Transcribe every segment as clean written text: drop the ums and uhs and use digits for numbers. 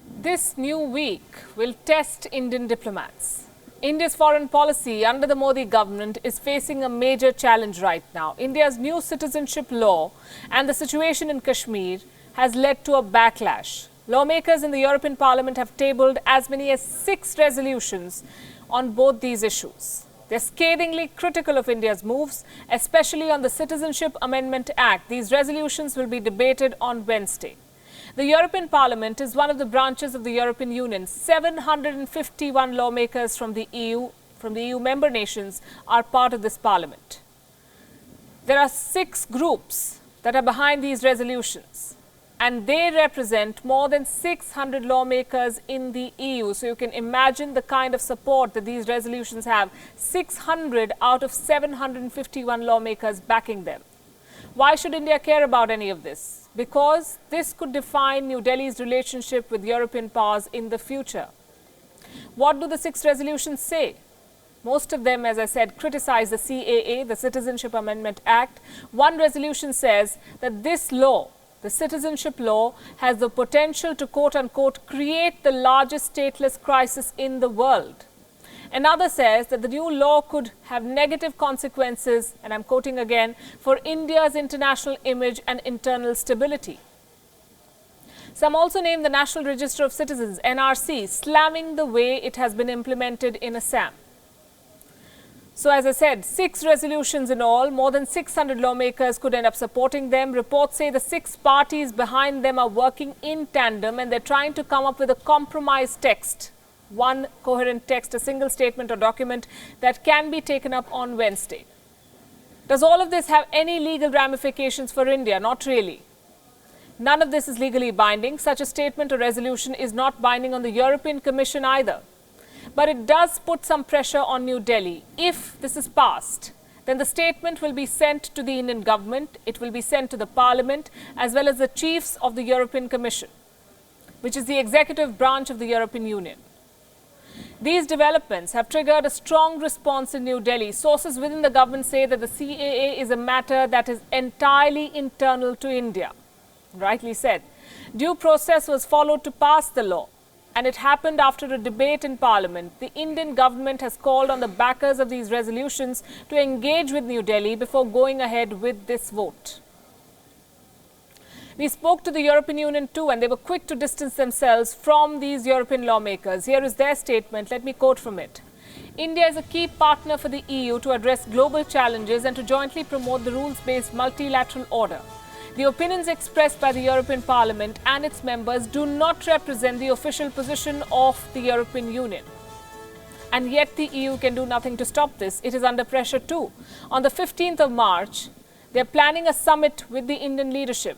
This new week will test Indian diplomats. India's foreign policy under the Modi government is facing a major challenge right now. India's new citizenship law and the situation in Kashmir has led to a backlash. Lawmakers in the European Parliament have tabled as many as 6 resolutions on both these issues. They're scathingly critical of India's moves, especially on the Citizenship Amendment Act. These resolutions will be debated on Wednesday. The European Parliament is one of the branches of the European Union. 751 lawmakers from the EU member nations are part of this parliament. There are 6 groups that are behind these resolutions, and they represent more than 600 lawmakers in the EU. So you can imagine the kind of support that these resolutions have. 600 out of 751 lawmakers backing them. Why should India care about any of this? Because this could define New Delhi's relationship with European powers in the future. What do the 6 resolutions say? Most of them, as I said, criticize the CAA, the Citizenship Amendment Act. One resolution says that this law, the citizenship law, has the potential to, quote-unquote, create the largest stateless crisis in the world. Another says that the new law could have negative consequences, and I'm quoting again, for India's international image and internal stability. Some also name the National Register of Citizens, NRC, slamming the way it has been implemented in Assam. So as I said, 6 resolutions in all, more than 600 lawmakers could end up supporting them. Reports say the 6 parties behind them are working in tandem and they're trying to come up with a compromise text. One coherent text, a single statement or document that can be taken up on Wednesday. Does all of this have any legal ramifications for India? Not really. None of this is legally binding. Such a statement or resolution is not binding on the European Commission either. But it does put some pressure on New Delhi. If this is passed, then the statement will be sent to the Indian government, it will be sent to the Parliament, as well as the chiefs of the European Commission, which is the executive branch of the European Union. These developments have triggered a strong response in New Delhi. Sources within the government say that the CAA is a matter that is entirely internal to India. Rightly said. Due process was followed to pass the law, and it happened after a debate in Parliament. The Indian government has called on the backers of these resolutions to engage with New Delhi before going ahead with this vote. We spoke to the European Union too, and they were quick to distance themselves from these European lawmakers. Here is their statement. Let me quote from it. India is a key partner for the EU to address global challenges and to jointly promote the rules-based multilateral order. The opinions expressed by the European Parliament and its members do not represent the official position of the European Union. And yet the EU can do nothing to stop this. It is under pressure too. On the 15th of March, they are planning a summit with the Indian leadership.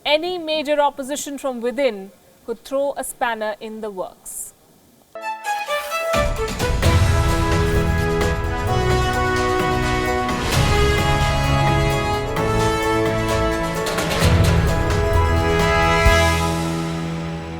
Any major opposition from within could throw a spanner in the works.